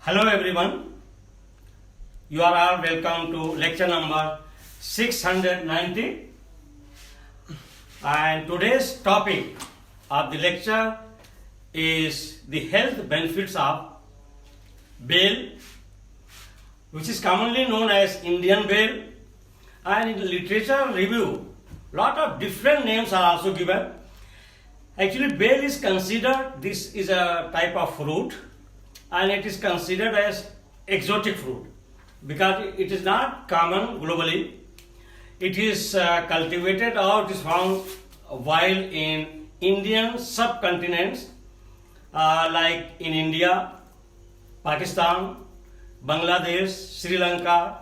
Hello everyone, you are all welcome to lecture number 690, and today's topic of the lecture is the health benefits of bale, which is commonly known as Indian bale, and in literature review lot of different names are also given. Actually, bale is considered, this is a type of fruit, and it is considered as exotic fruit because it is not common globally. It is cultivated or it is found wild in Indian subcontinents like in India, Pakistan, Bangladesh, Sri Lanka,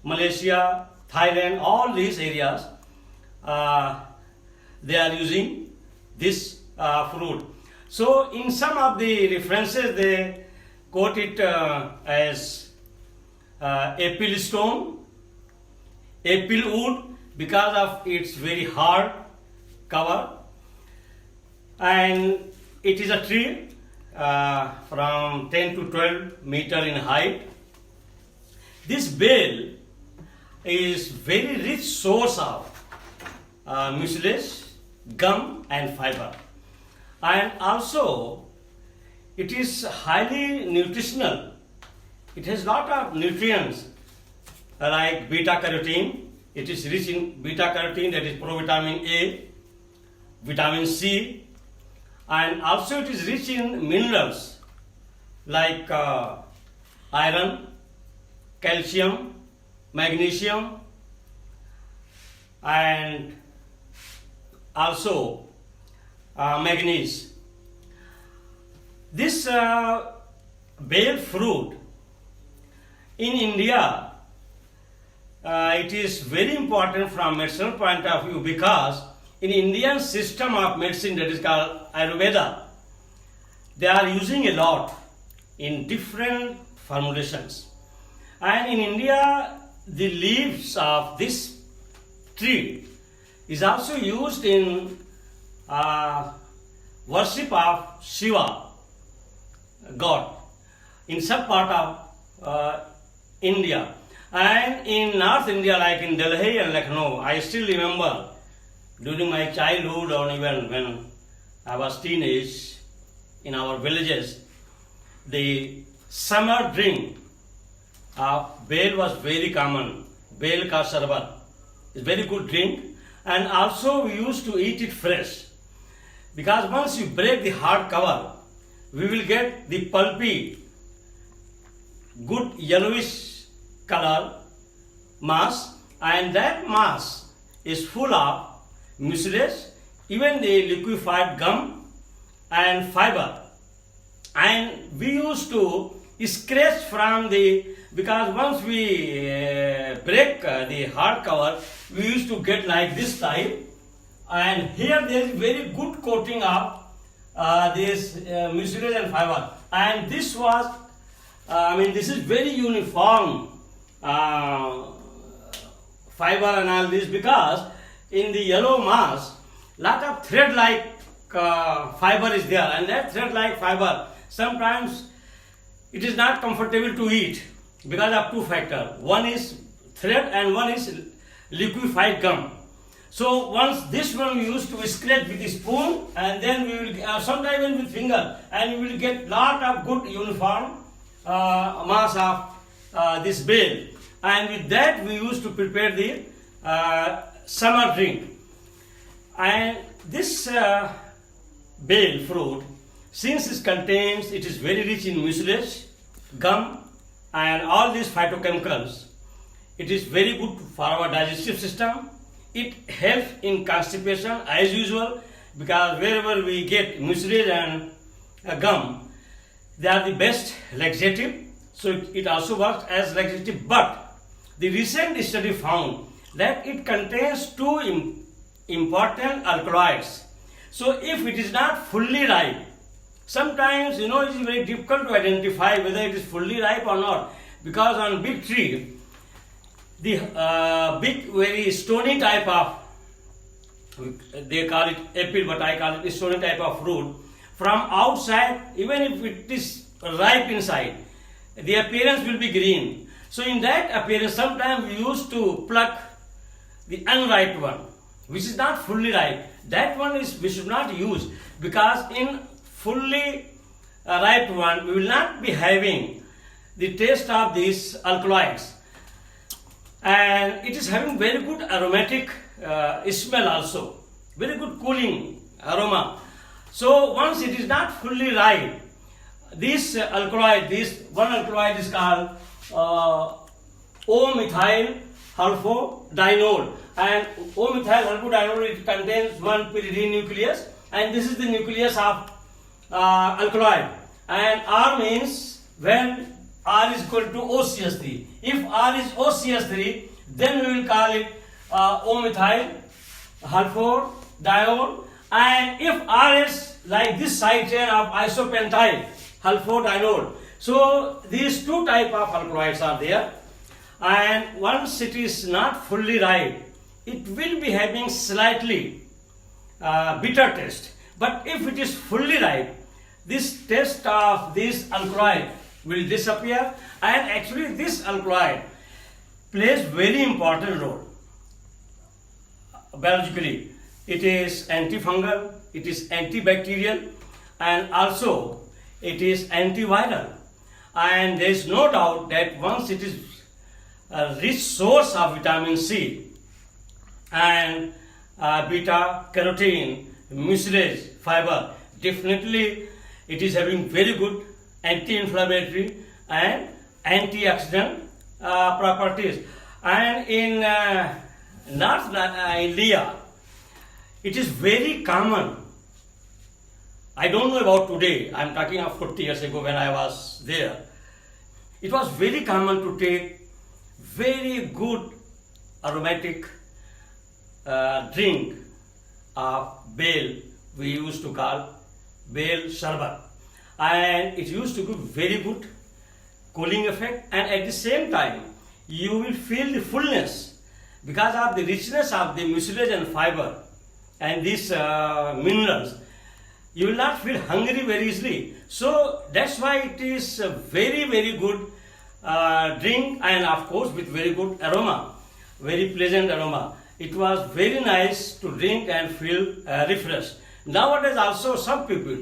Malaysia, Thailand, all these areas they are using this fruit. So in some of the references they quote it as apple stone, apple wood because of its very hard cover, and it is a tree from 10 to 12 meter in height. This bale is very rich source of mucilage, gum and fiber, and also it is highly nutritional. It has lot of nutrients like beta carotene. It is rich in beta carotene, that is provitamin A, vitamin C, and also it is rich in minerals like iron, calcium, magnesium, and also manganese. This bale fruit in India, it is very important from medicinal point of view because in Indian system of medicine, that is called Ayurveda, they are using a lot in different formulations. And in India, the leaves of this tree is also used in worship of Shiva God in some part of India, and in North India like in Delhi and Lucknow. I still remember during my childhood or even when I was teenage, in our villages the summer drink of bale was very common. Bale ka sharbat is very good drink, and also we used to eat it fresh because once you break the hard cover we will get the pulpy, good yellowish color mass, and that mass is full of mucilage, even the liquefied gum and fiber. And we used to scratch from the, because once we break the hard cover, we used to get like this type, and here there is very good coating of this mucilage and fiber, and this was this is very uniform fiber and all this, because in the yellow mass lot of thread like fiber is there, and that thread like fiber sometimes it is not comfortable to eat because of two factors. One is thread and one is liquefied gum. So once this one we used to scratch with a spoon, and then we will sometimes even with finger, and we will get lot of good uniform mass of this bale, and with that we used to prepare the summer drink. And this bale fruit, since it is very rich in mucilage, gum and all these phytochemicals, it is very good for our digestive system. It helps in constipation as usual, because wherever we get mucilage and gum, they are the best laxative, so it also works as laxative. But the recent study found that it contains two important alkaloids. So if it is not fully ripe, sometimes it is very difficult to identify whether it is fully ripe or not, because on big tree the big very stony type of, they call it apple but I call it stony type of fruit, from outside, even if it is ripe inside, the appearance will be green. So in that appearance, sometimes we used to pluck the unripe one, which is not fully ripe. That one is we should not use, because in fully ripe one we will not be having the taste of these alkaloids, and it is having very good aromatic smell also, very good cooling aroma. So once it is not fully ripe, this alkaloid, this one alkaloid is called O-methyl sulfodienol, and O-methyl sulfodienol, it contains one pyridine nucleus, and this is the nucleus of alkaloid. And R means when R is equal to OCS3. If R is OCS3, then we will call it O-methyl sulfodienol. And if R is like this side chain of isopentyl sulfodienol. So these two type of alkaloids are there, and once it is not fully ripe, it will be having slightly bitter taste. But if it is fully ripe, this taste of this alkaloid will disappear, and actually this alkaloid plays very important role biologically. It is antifungal, it is antibacterial, and also it is antiviral. And there is no doubt that once it is a rich source of vitamin C and beta carotene, mucilage, fiber, definitely it is having very good anti-inflammatory and antioxidant properties. And in North India, it is very common. I don't know about today, I am talking of 40 years ago when I was there. It was very common to take very good aromatic drink of bale, we used to call bale sharbat, and it used to give very good cooling effect, and at the same time you will feel the fullness because of the richness of the mucilage and fiber and these minerals. You will not feel hungry very easily. So that's why it is a very, very good drink, and of course with very good aroma, very pleasant aroma. It was very nice to drink and feel refreshed. Nowadays also some people,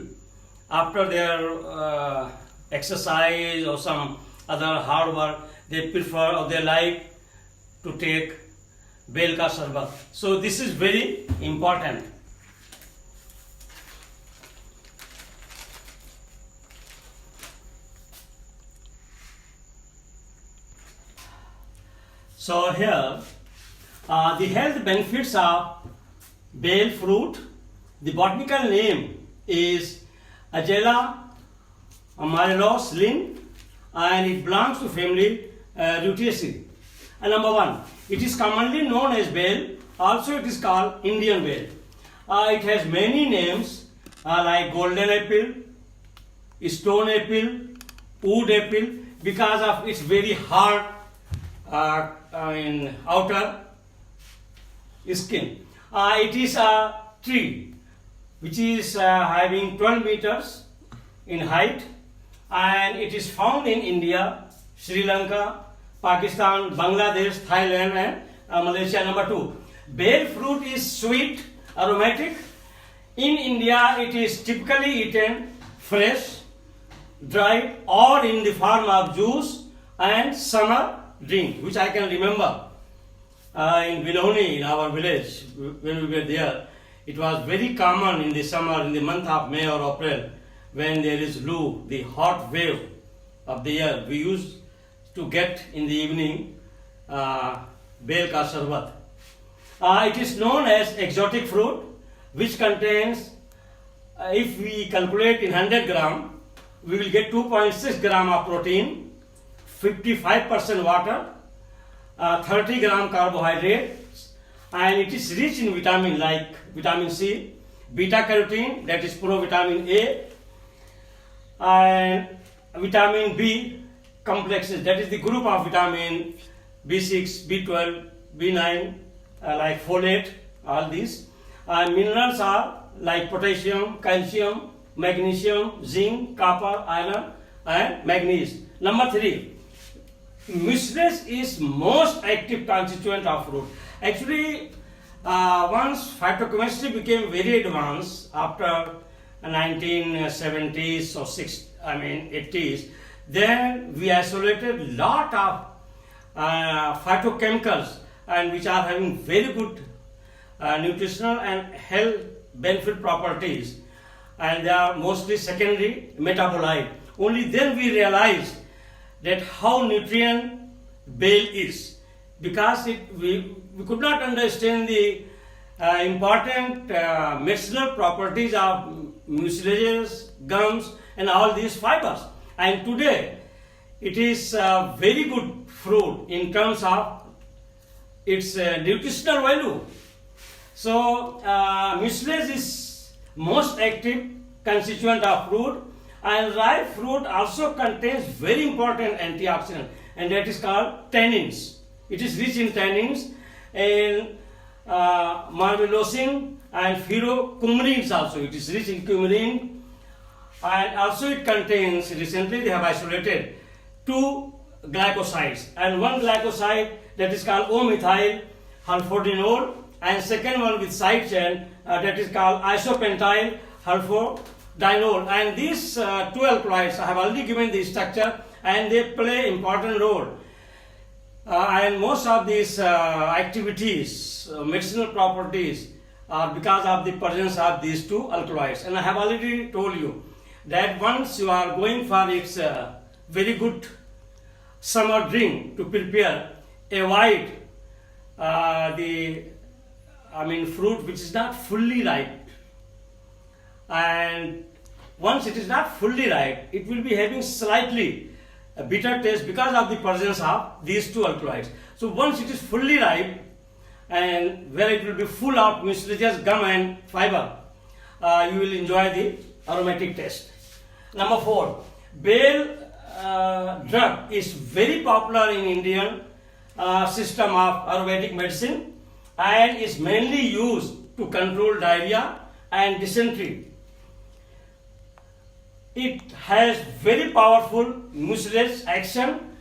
after their exercise or some other hard work, they prefer or they like to take bel ka sharbat. So this is very important. So here, the health benefits of bale fruit. The botanical name is Agela Amaryllis Linn, and it belongs to family Rutaceae. And number one, it is commonly known as bale. Also, it is called Indian bale. It has many names like golden apple, stone apple, wood apple, because of its very hard in outer skin. It is a tree which is having 12 meters in height, and it is found in India, Sri Lanka, Pakistan, Bangladesh, Thailand, and Malaysia. Number two, bale fruit is sweet, aromatic. In India, it is typically eaten fresh, dried, or in the form of juice and summer drink, which I can remember in Vinoni, in our village, when we were there. It was very common in the summer, in the month of May or April, when there is Loo, the hot wave of the year. We used to get in the evening bel ka sharbat. It is known as exotic fruit, which contains, if we calculate in 100 gram, we will get 2.6 gram of protein, 55% water, 30 gram carbohydrates, and it is rich in vitamin like vitamin C, beta carotene, that is provitamin A, and vitamin B complexes, that is the group of vitamin B6, B12, B9, like folate, all these. Minerals are like potassium, calcium, magnesium, zinc, copper, iron, and manganese. Number 3, mucilage is most active constituent of root. Actually, once phytochemistry became very advanced after 1970s or 80s, then we isolated lot of phytochemicals and which are having very good nutritional and health benefit properties, and they are mostly secondary metabolite. Only then we realized that how nutrient bale is, because we could not understand the important medicinal properties of mucilages, gums, and all these fibers. And today it is a very good fruit in terms of its nutritional value. So mucilage is most active constituent of fruit, and ripe fruit also contains very important antioxidant, and that is called tannins. It is rich in tannins and marvelocin and phytocoumarins also. It is rich in coumarin, and also it contains, recently they have isolated 2 glycosides, and one glycoside that is called O-methyl sulfonylurea, and second one with side chain that is called isopentyl sulfodiol. And these 2 alkaloids, I have already given the structure, and they play important role. And most of these activities, medicinal properties, are because of the presence of these 2 alkaloids. And I have already told you that once you are going for its very good summer drink to prepare, avoid fruit which is not fully ripe. And once it is not fully ripe, it will be having slightly a bitter taste because of the presence of these 2 alkaloids. So once it is fully ripe, and where it will be full of mucilaginous gum and fiber, you will enjoy the aromatic taste. Number 4, bale drug is very popular in Indian system of Ayurvedic medicine, and is mainly used to control diarrhea and dysentery. It has very powerful mucilage action